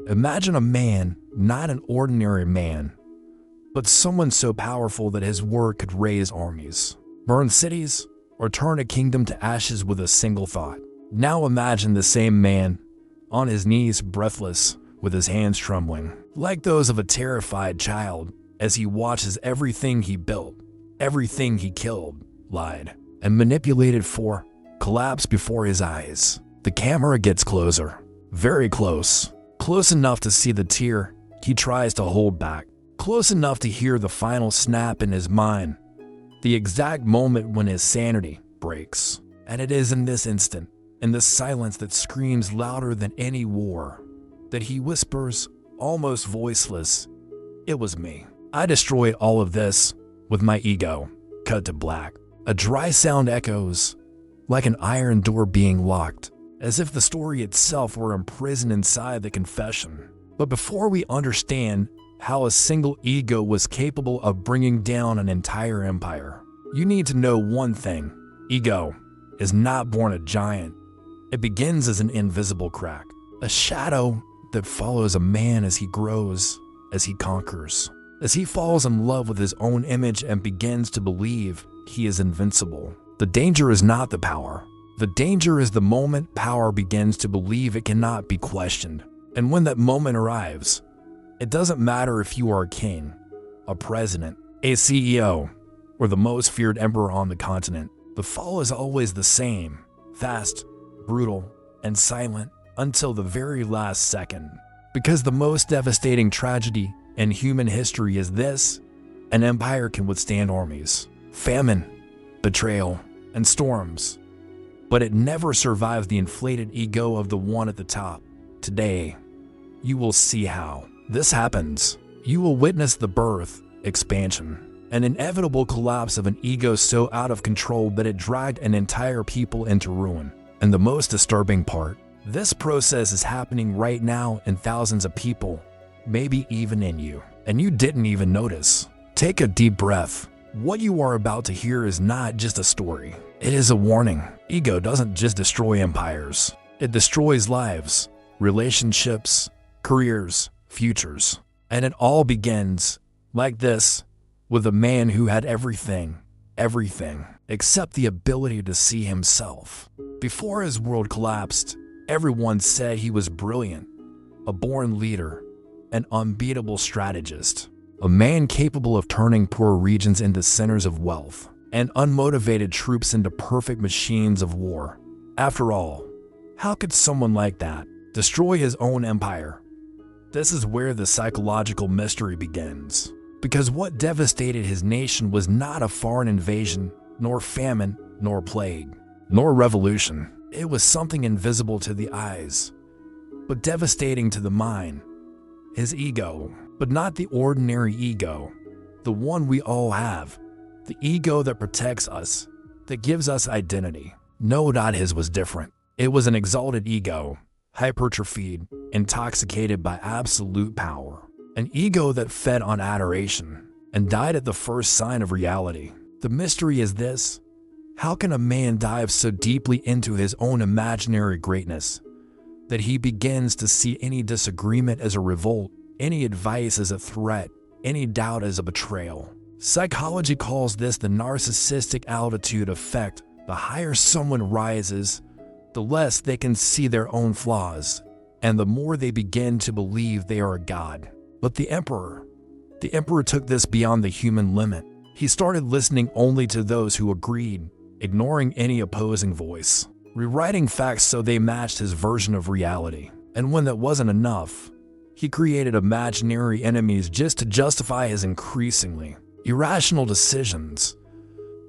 Imagine a man, not an ordinary man, but someone so powerful that his word could raise armies, burn cities, or turn a kingdom to ashes with a single thought. Now imagine the same man, on his knees, breathless, with his hands trembling, like those of a terrified child, as he watches everything he built, everything he killed, lied, and manipulated for, collapse before his eyes. The camera gets closer, very close, close enough to see the tear he tries to hold back, close enough to hear the final snap in his mind, the exact moment when his sanity breaks. And it is in this instant, in this silence that screams louder than any war, that he whispers, almost voiceless, "It was me. I destroyed all of this with my ego." Cut to black. A dry sound echoes, like an iron door being locked, as if the story itself were imprisoned inside the confession. But before we understand how a single ego was capable of bringing down an entire empire, you need to know one thing. Ego is not born a giant. It begins as an invisible crack, a shadow that follows a man as he grows, as he conquers, as he falls in love with his own image and begins to believe he is invincible. The danger is not the power. The danger is the moment power begins to believe it cannot be questioned. And when that moment arrives, it doesn't matter if you are a king, a president, a CEO, or the most feared emperor on the continent. The fall is always the same, fast, brutal, and silent until the very last second. Because the most devastating tragedy in human history is this: an empire can withstand armies, famine, betrayal, and storms, but it never survives the inflated ego of the one at the top. Today, you will see how this happens. You will witness the birth, expansion, an inevitable collapse of an ego so out of control that it dragged an entire people into ruin. And the most disturbing part, this process is happening right now in thousands of people, maybe even in you, and you didn't even notice. Take a deep breath. What you are about to hear is not just a story. It is a warning. Ego doesn't just destroy empires. It destroys lives, relationships, careers, futures. And it all begins, like this, with a man who had everything, except the ability to see himself. Before his world collapsed, everyone said he was brilliant, a born leader, an unbeatable strategist, a man capable of turning poor regions into centers of wealth, and unmotivated troops into perfect machines of war. After all, how could someone like that destroy his own empire? This is where the psychological mystery begins. Because what devastated his nation was not a foreign invasion, nor famine, nor plague, nor revolution. It was something invisible to the eyes, but devastating to the mind. His ego, but not the ordinary ego, the one we all have, the ego that protects us, that gives us identity. No, his was different. It was an exalted ego, hypertrophied, intoxicated by absolute power. An ego that fed on adoration and died at the first sign of reality. The mystery is this: how can a man dive so deeply into his own imaginary greatness that he begins to see any disagreement as a revolt, any advice as a threat, any doubt as a betrayal? Psychology calls this the narcissistic altitude effect. The higher someone rises, the less they can see their own flaws, and the more they begin to believe they are a god. But the emperor took this beyond the human limit. He started listening only to those who agreed, ignoring any opposing voice, rewriting facts so they matched his version of reality. And when that wasn't enough, he created imaginary enemies just to justify his increasingly irrational decisions.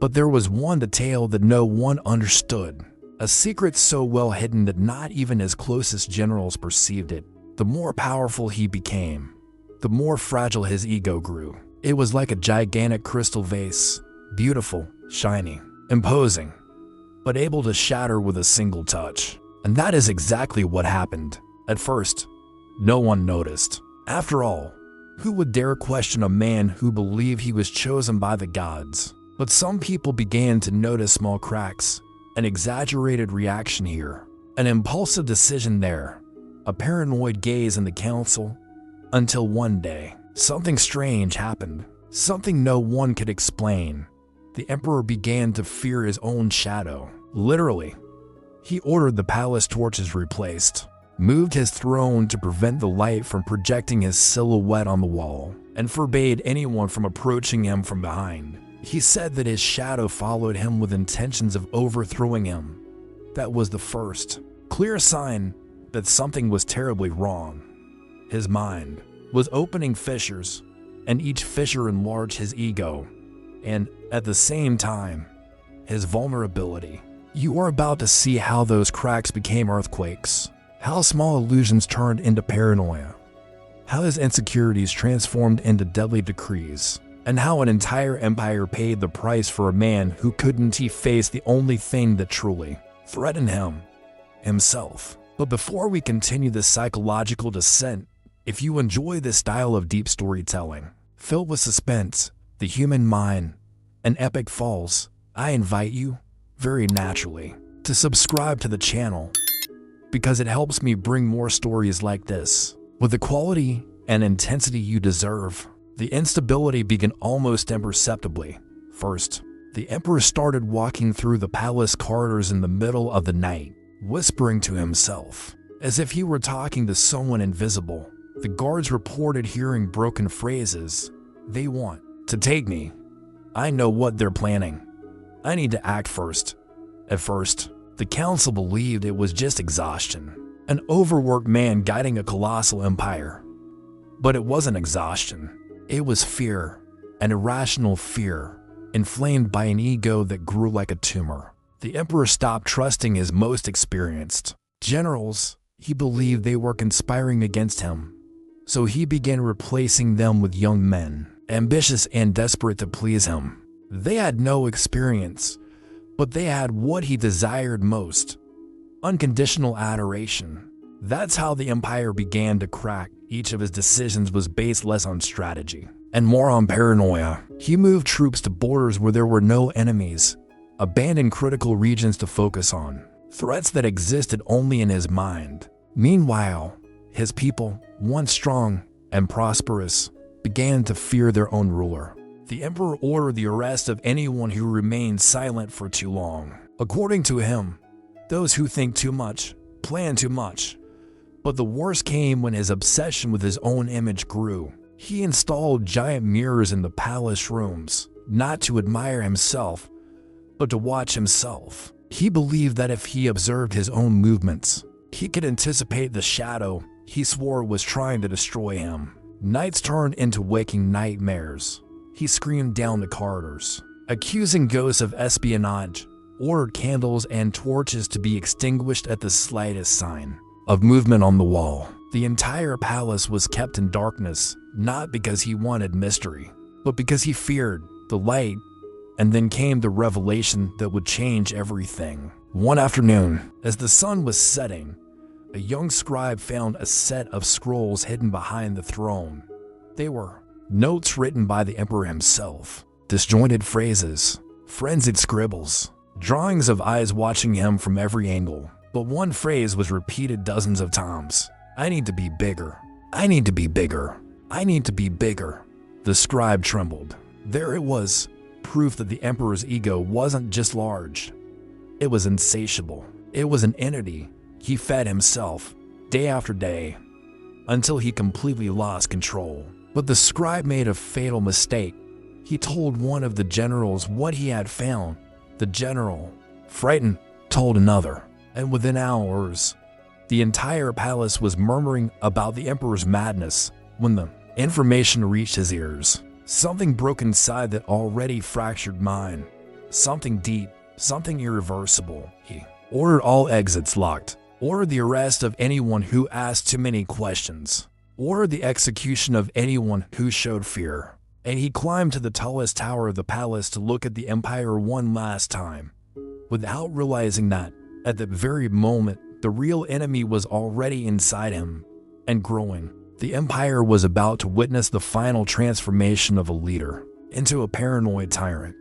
But there was one detail that no one understood, a secret so well hidden that not even his closest generals perceived it. The more powerful he became, the more fragile his ego grew. It was like a gigantic crystal vase, beautiful, shiny, imposing, but able to shatter with a single touch. And that is exactly what happened. At first, no one noticed. After all, who would dare question a man who believed he was chosen by the gods? But some people began to notice small cracks, an exaggerated reaction here, an impulsive decision there, a paranoid gaze in the council, until one day, something strange happened. Something no one could explain. The emperor began to fear his own shadow. Literally. He ordered the palace torches replaced, moved his throne to prevent the light from projecting his silhouette on the wall, and forbade anyone from approaching him from behind. He said that his shadow followed him with intentions of overthrowing him. That was the first clear sign that something was terribly wrong. His mind was opening fissures, and each fissure enlarged his ego, and at the same time, his vulnerability. You are about to see how those cracks became earthquakes, how small illusions turned into paranoia, how his insecurities transformed into deadly decrees, and how an entire empire paid the price for a man who couldn't face the only thing that truly threatened him, himself. But before we continue this psychological descent, if you enjoy this style of deep storytelling, filled with suspense, the human mind, and epic falls, I invite you, very naturally, to subscribe to the channel, because it helps me bring more stories like this, with the quality and intensity you deserve. The instability began almost imperceptibly. First, the emperor started walking through the palace corridors in the middle of the night, whispering to himself, as if he were talking to someone invisible. The guards reported hearing broken phrases. They want to take me. I know what they're planning. I need to act first. At first, the council believed it was just exhaustion, an overworked man guiding a colossal empire. But it wasn't exhaustion. It was fear, an irrational fear, inflamed by an ego that grew like a tumor. The emperor stopped trusting his most experienced generals. He believed they were conspiring against him. So he began replacing them with young men, ambitious and desperate to please him. They had no experience, but they had what he desired most: unconditional adoration. That's how the empire began to crack. Each of his decisions was based less on strategy and more on paranoia. He moved troops to borders where there were no enemies, abandoned critical regions to focus on threats that existed only in his mind. Meanwhile, his people, once strong and prosperous, began to fear their own ruler. The emperor ordered the arrest of anyone who remained silent for too long. According to him, those who think too much plan too much. But the worst came when his obsession with his own image grew. He installed giant mirrors in the palace rooms, not to admire himself, but to watch himself. He believed that if he observed his own movements, he could anticipate the shadow he swore was trying to destroy him. Nights turned into waking nightmares. He screamed down the corridors, accusing ghosts of espionage, ordered candles and torches to be extinguished at the slightest sign of movement on the wall. The entire palace was kept in darkness, not because he wanted mystery, but because he feared the light. And then came the revelation that would change everything. One afternoon, as the sun was setting, a young scribe found a set of scrolls hidden behind the throne. They were notes written by the emperor himself, disjointed phrases, frenzied scribbles, drawings of eyes watching him from every angle. But one phrase was repeated dozens of times. I need to be bigger. I need to be bigger. I need to be bigger. The scribe trembled. There it was, proof that the emperor's ego wasn't just large. It was insatiable. It was an entity. He fed himself, day after day, until he completely lost control. But the scribe made a fatal mistake. He told one of the generals what he had found. The general, frightened, told another. And within hours, the entire palace was murmuring about the emperor's madness. When the information reached his ears, something broke inside that already fractured mind. Something deep, something irreversible. He ordered all exits locked, ordered the arrest of anyone who asked too many questions, ordered the execution of anyone who showed fear. And he climbed to the tallest tower of the palace to look at the empire one last time, without realizing that, at that very moment, the real enemy was already inside him and growing. The empire was about to witness the final transformation of a leader into a paranoid tyrant,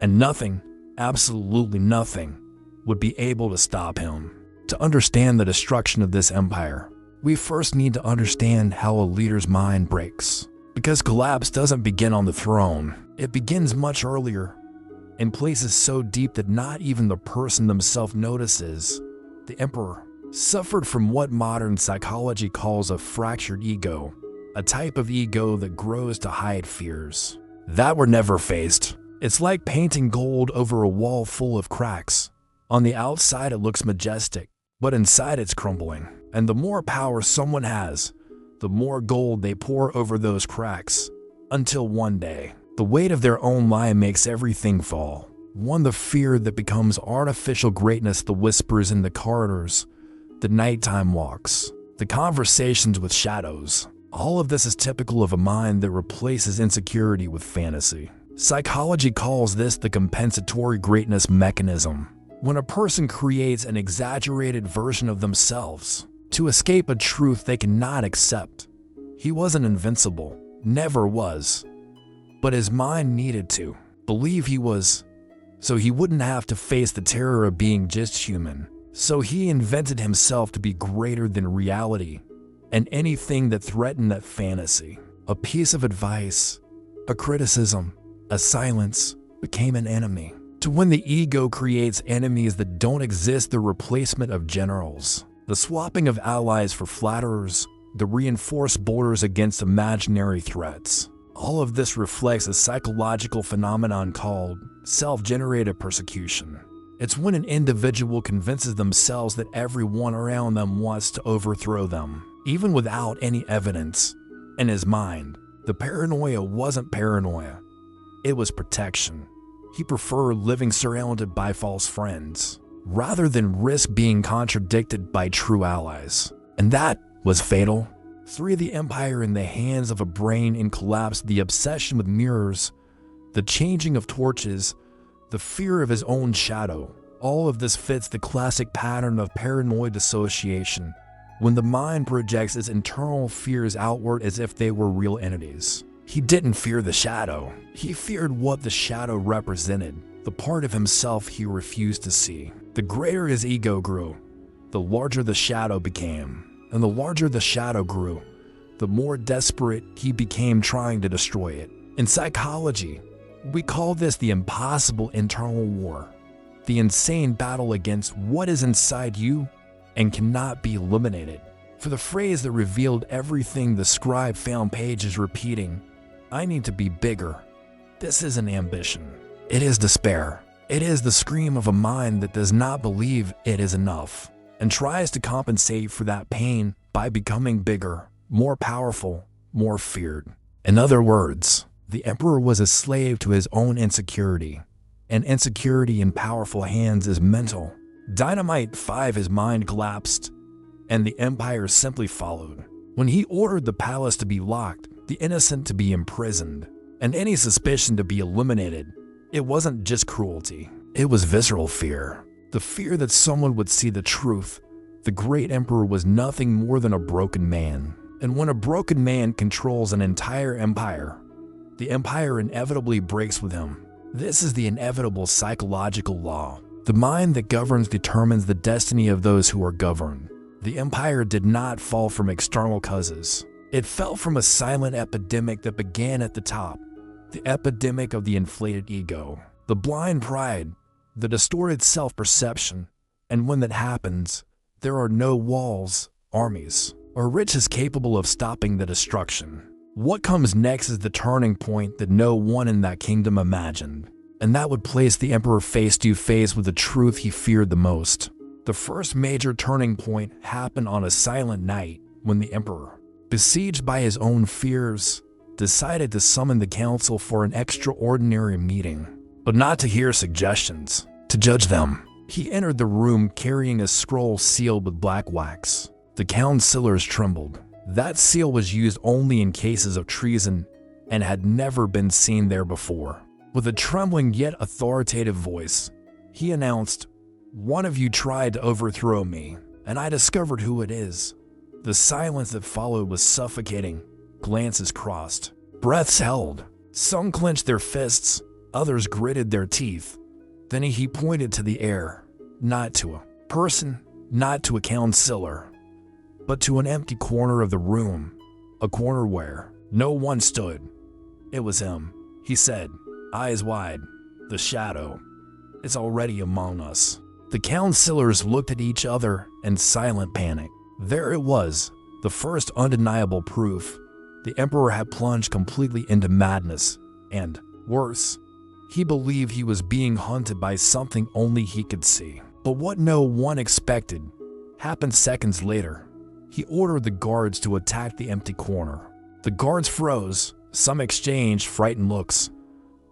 and nothing, absolutely nothing, would be able to stop him. To understand the destruction of this empire, we first need to understand how a leader's mind breaks. Because collapse doesn't begin on the throne, it begins much earlier, in places so deep that not even the person themselves notices. The emperor suffered from what modern psychology calls a fractured ego, a type of ego that grows to hide fears that were never faced. It's like painting gold over a wall full of cracks. On the outside it looks majestic, but inside it's crumbling. And the more power someone has, the more gold they pour over those cracks, until one day, the weight of their own lie makes everything fall. The fear that becomes artificial greatness, the whispers in the corridors, the nighttime walks, the conversations with shadows. All of this is typical of a mind that replaces insecurity with fantasy. Psychology calls this the compensatory greatness mechanism. When a person creates an exaggerated version of themselves to escape a truth they cannot accept. He wasn't invincible, never was, but his mind needed to believe he was, so he wouldn't have to face the terror of being just human. So he invented himself to be greater than reality and anything that threatened that fantasy. A piece of advice, a criticism, a silence became an enemy. To when the ego creates enemies that don't exist, the replacement of generals, the swapping of allies for flatterers, the reinforced borders against imaginary threats. All of this reflects a psychological phenomenon called self-generated persecution. It's when an individual convinces themselves that everyone around them wants to overthrow them, even without any evidence. In his mind, the paranoia wasn't paranoia, it was protection. He preferred living surrounded by false friends, rather than risk being contradicted by true allies. And that was fatal. 3. The empire in the hands of a brain in collapse, the obsession with mirrors, the changing of torches, the fear of his own shadow. All of this fits the classic pattern of paranoid dissociation, when the mind projects its internal fears outward as if they were real entities. He didn't fear the shadow. He feared what the shadow represented, the part of himself he refused to see. The greater his ego grew, the larger the shadow became. And the larger the shadow grew, the more desperate he became trying to destroy it. In psychology, we call this the impossible internal war, the insane battle against what is inside you and cannot be eliminated. For the phrase that revealed everything, the scribe found pages repeating, "I need to be bigger." This isn't ambition. It is despair. It is the scream of a mind that does not believe it is enough and tries to compensate for that pain by becoming bigger, more powerful, more feared. In other words, the emperor was a slave to his own insecurity, and insecurity in powerful hands is mental. Dynamite 5, his mind collapsed, and the empire simply followed. When he ordered the palace to be locked, the innocent to be imprisoned, and any suspicion to be eliminated, it wasn't just cruelty, it was visceral fear. The fear that someone would see the truth. The great emperor was nothing more than a broken man. And when a broken man controls an entire empire, the empire inevitably breaks with him. This is the inevitable psychological law. The mind that governs determines the destiny of those who are governed. The empire did not fall from external causes. It fell from a silent epidemic that began at the top. The epidemic of the inflated ego, the blind pride, the distorted self-perception. And when that happens, there are no walls, armies, or riches capable of stopping the destruction. What comes next is the turning point that no one in that kingdom imagined, and that would place the emperor face to face with the truth he feared the most. The first major turning point happened on a silent night when the emperor, besieged by his own fears, decided to summon the council for an extraordinary meeting. But not to hear suggestions, to judge them. He entered the room carrying a scroll sealed with black wax. The councillors trembled. That seal was used only in cases of treason and had never been seen there before. With a trembling yet authoritative voice, he announced, "One of you tried to overthrow me, and I discovered who it is." The silence that followed was suffocating. Glances crossed, breaths held. Some clenched their fists, others gritted their teeth. Then he pointed to the air, not to a person, not to a councillor, but to an empty corner of the room, a corner where no one stood. It was him, he said, eyes wide. The shadow. It's already among us. The councillors looked at each other in silent panic. There it was, the first undeniable proof. The emperor had plunged completely into madness, and, worse, he believed he was being hunted by something only he could see. But what no one expected happened seconds later. He ordered the guards to attack the empty corner. The guards froze, some exchanged frightened looks,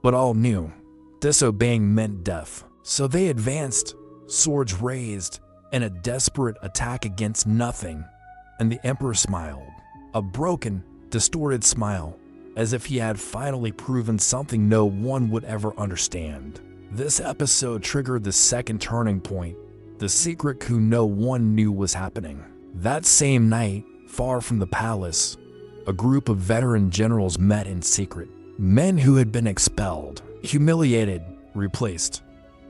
but all knew disobeying meant death. So they advanced, swords raised, in a desperate attack against nothing. And the emperor smiled, a broken, distorted smile, as if he had finally proven something no one would ever understand. This episode triggered the second turning point, the secret coup no one knew was happening. That same night, far from the palace, a group of veteran generals met in secret. Men who had been expelled, humiliated, replaced.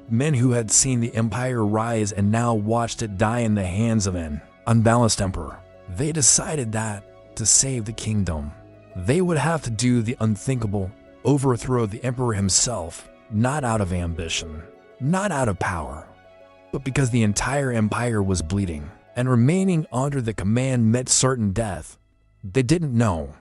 Men who had seen the empire rise and now watched it die in the hands of an unbalanced emperor. They decided that, to save the kingdom, they would have to do the unthinkable, overthrow the emperor himself, not out of ambition, not out of power, but because the entire empire was bleeding, and remaining under the command meant certain death. They didn't know,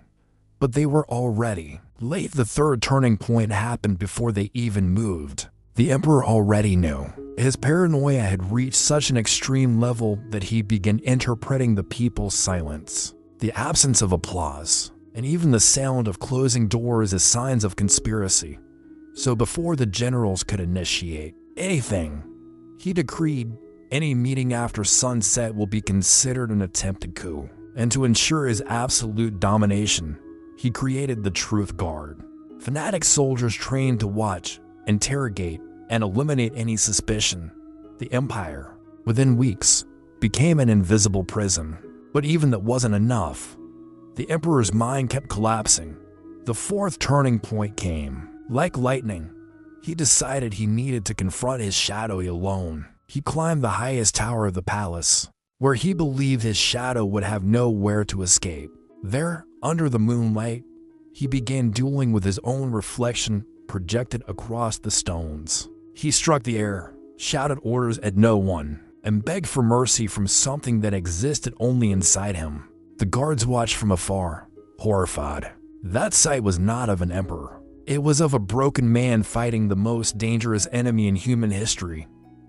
but they were already late. The third turning point happened before they even moved. The emperor already knew. His paranoia had reached such an extreme level that he began interpreting the people's silence, the absence of applause, and even the sound of closing doors as signs of conspiracy. So before the generals could initiate anything, he decreed any meeting after sunset will be considered an attempted coup. And to ensure his absolute domination, he created the Truth Guard. Fanatic soldiers trained to watch, interrogate, and eliminate any suspicion. The empire, within weeks, became an invisible prison. But even that wasn't enough. The emperor's mind kept collapsing. The fourth turning point came. Like lightning, he decided he needed to confront his shadow alone. He climbed the highest tower of the palace, where he believed his shadow would have nowhere to escape. There, under the moonlight, he began dueling with his own reflection projected across the stones. He struck the air, shouted orders at no one, and begged for mercy from something that existed only inside him. The guards watched from afar, horrified. That sight was not of an emperor. It was of a broken man fighting the most dangerous enemy in human history,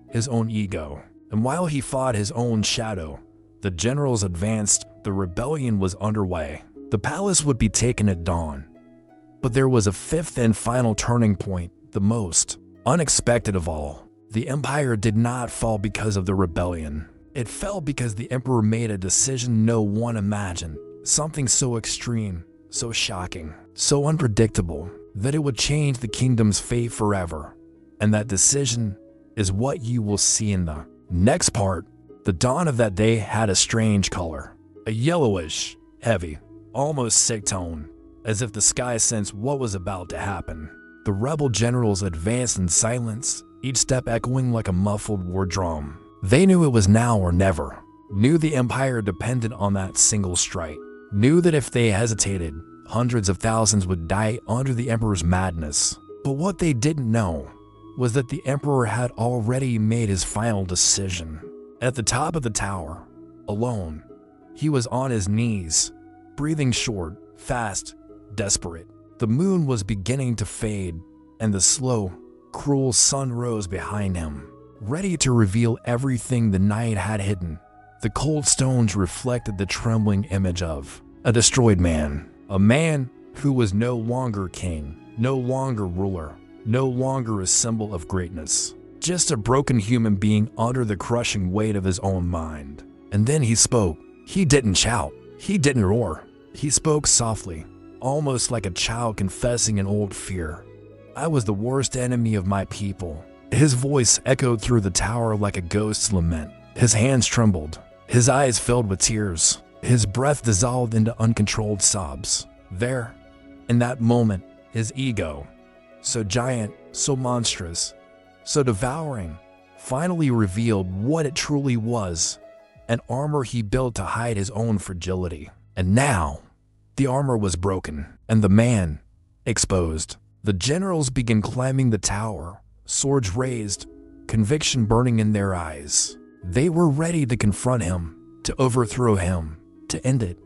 his own ego. And while he fought his own shadow, the generals advanced. The rebellion was underway. The palace would be taken at dawn. But there was a fifth and final turning point, the most unexpected of all. The empire did not fall because of the rebellion. It fell because the emperor made a decision no one imagined. Something so extreme, so shocking, so unpredictable, that it would change the kingdom's fate forever. And that decision is what you will see in the next part. The dawn of that day had a strange color, a yellowish, heavy, almost sick tone, as if the sky sensed what was about to happen. The rebel generals advanced in silence, each step echoing like a muffled war drum. They knew it was now or never, knew the empire depended on that single strike, knew that if they hesitated, hundreds of thousands would die under the emperor's madness. But what they didn't know was that the emperor had already made his final decision. At the top of the tower, alone, he was on his knees, breathing short, fast, desperate. The moon was beginning to fade, and the slow, cruel sun rose behind him, ready to reveal everything the night had hidden. The cold stones reflected the trembling image of a destroyed man, a man who was no longer king, no longer ruler, no longer a symbol of greatness, just a broken human being under the crushing weight of his own mind. And then he spoke. He didn't shout. He didn't roar. He spoke softly, almost like a child confessing an old fear. I was the worst enemy of my people. His voice echoed through the tower like a ghost's lament. His hands trembled. His eyes filled with tears. His breath dissolved into uncontrolled sobs. There, in that moment, his ego, so giant, so monstrous, so devouring, finally revealed what it truly was. an armor he built to hide his own fragility. And now, the armor was broken, and the man exposed. The generals began climbing the tower, swords raised, conviction burning in their eyes. They were ready to confront him, to overthrow him, to end it.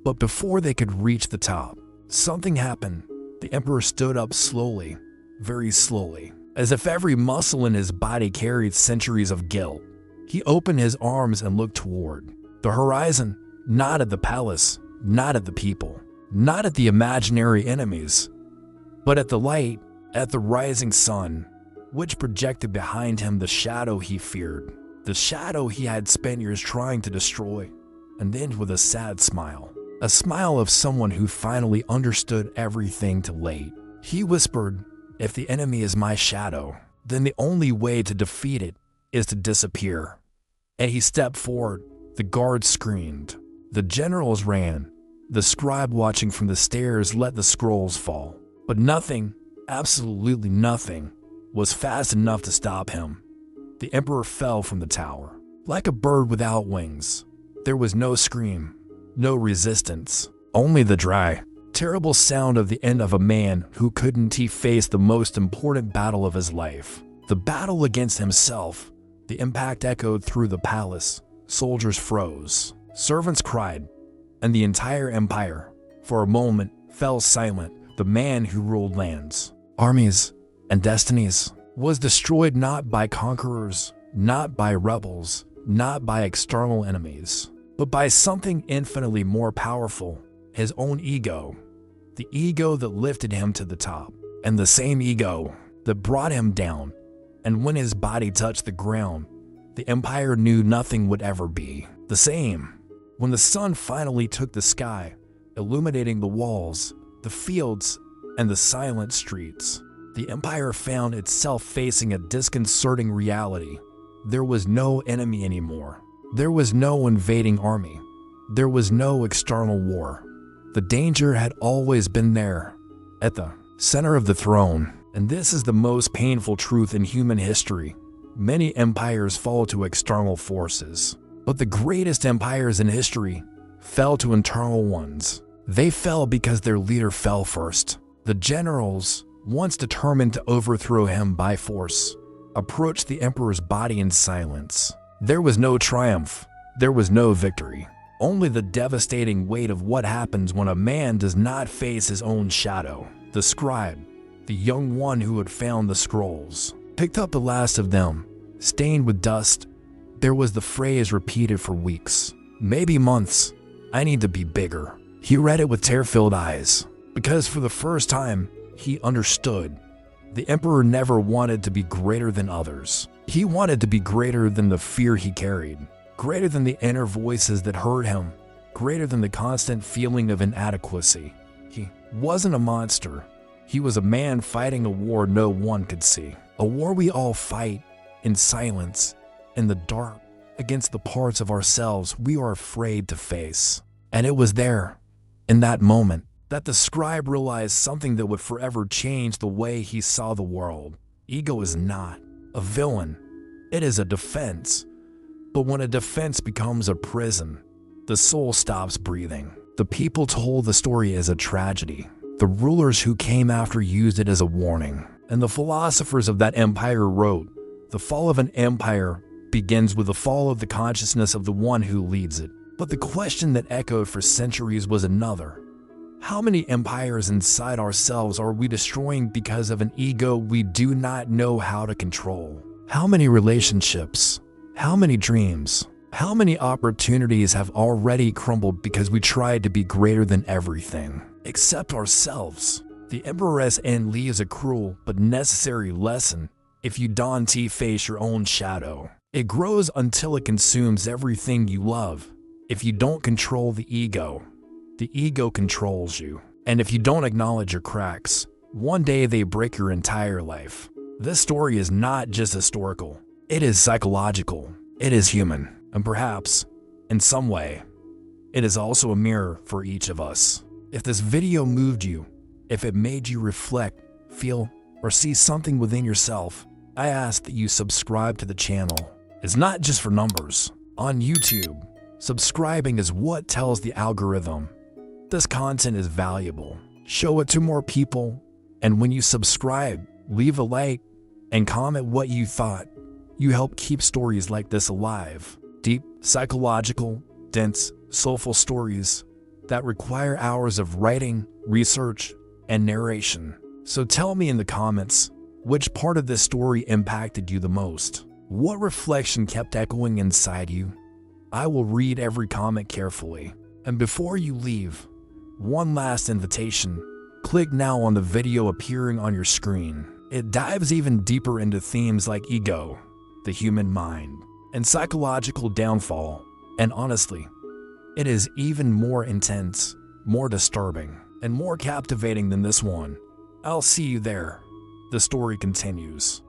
But before they could reach the top, something happened. The emperor stood up slowly, very slowly, as if every muscle in his body carried centuries of guilt. He opened his arms and looked toward the horizon, not at the palace, not at the people, not at the imaginary enemies, but at the light, at the rising sun, which projected behind him the shadow he feared, the shadow he had spent years trying to destroy. And then with a sad smile, a smile of someone who finally understood everything too late, he whispered, "If the enemy is my shadow, then the only way to defeat it is to disappear." And he stepped forward. The guards screamed. The generals ran. The scribe watching from the stairs let the scrolls fall. But nothing, absolutely nothing, was fast enough to stop him. The emperor fell from the tower. Like a bird without wings. There was no scream, no resistance, only the dry, terrible sound of the end of a man who couldn't face the most important battle of his life. The battle against himself. The impact echoed through the palace. Soldiers froze. Servants cried. And the entire empire, for a moment, fell silent. The man who ruled lands, armies, and destinies was destroyed not by conquerors, not by rebels, not by external enemies, but by something infinitely more powerful, his own ego. The ego that lifted him to the top, and the same ego that brought him down. And when his body touched the ground, the empire knew nothing would ever be the same. When the sun finally took the sky, illuminating the walls, the fields, and the silent streets, the empire found itself facing a disconcerting reality. There was no enemy anymore. There was no invading army. There was no external war. The danger had always been there, at the center of the throne. And this is the most painful truth in human history. Many empires fall to external forces, but the greatest empires in history fell to internal ones. They fell because their leader fell first. The generals, once determined to overthrow him by force, approached the emperor's body in silence. There was no triumph. There was no victory. Only the devastating weight of what happens when a man does not face his own shadow. The scribe, the young one who had found the scrolls, picked up the last of them, stained with dust. There was the phrase repeated for weeks, maybe months. "I need to be bigger." He read it with tear-filled eyes, because for the first time, he understood. The emperor never wanted to be greater than others. He wanted to be greater than the fear he carried, greater than the inner voices that hurt him, greater than the constant feeling of inadequacy. He wasn't a monster. He was a man fighting a war no one could see. A war we all fight, in silence, in the dark, against the parts of ourselves we are afraid to face. And it was there, in that moment, that the scribe realized something that would forever change the way he saw the world. Ego is not a villain. It is a defense. But when a defense becomes a prison, the soul stops breathing. The people told the story as a tragedy. The rulers who came after used it as a warning. And the philosophers of that empire wrote, "The fall of an empire begins with the fall of the consciousness of the one who leads it." But the question that echoed for centuries was another. How many empires inside ourselves are we destroying because of an ego we do not know how to control? How many relationships? How many dreams? How many opportunities have already crumbled because we tried to be greater than everything, except ourselves? The Emperor's End leaves a cruel but necessary lesson. If you don't face your own shadow, it grows until it consumes everything you love. If you don't control the ego controls you. And if you don't acknowledge your cracks, one day they break your entire life. This story is not just historical. It is psychological. It is human. And perhaps, in some way, it is also a mirror for each of us. If this video moved you, if it made you reflect, feel, or see something within yourself, I ask that you subscribe to the channel. It's not just for numbers. On YouTube, subscribing is what tells the algorithm this content is valuable. Show it to more people, and when you subscribe, leave a like and comment what you thought. You help keep stories like this alive. Deep, psychological, dense, soulful stories that require hours of writing, research, and narration. So tell me in the comments, which part of this story impacted you the most? What reflection kept echoing inside you? I will read every comment carefully. And before you leave, one last invitation. Click now on the video appearing on your screen. It dives even deeper into themes like ego, the human mind, and psychological downfall. And honestly, it is even more intense, more disturbing, and more captivating than this one. I'll see you there. The story continues.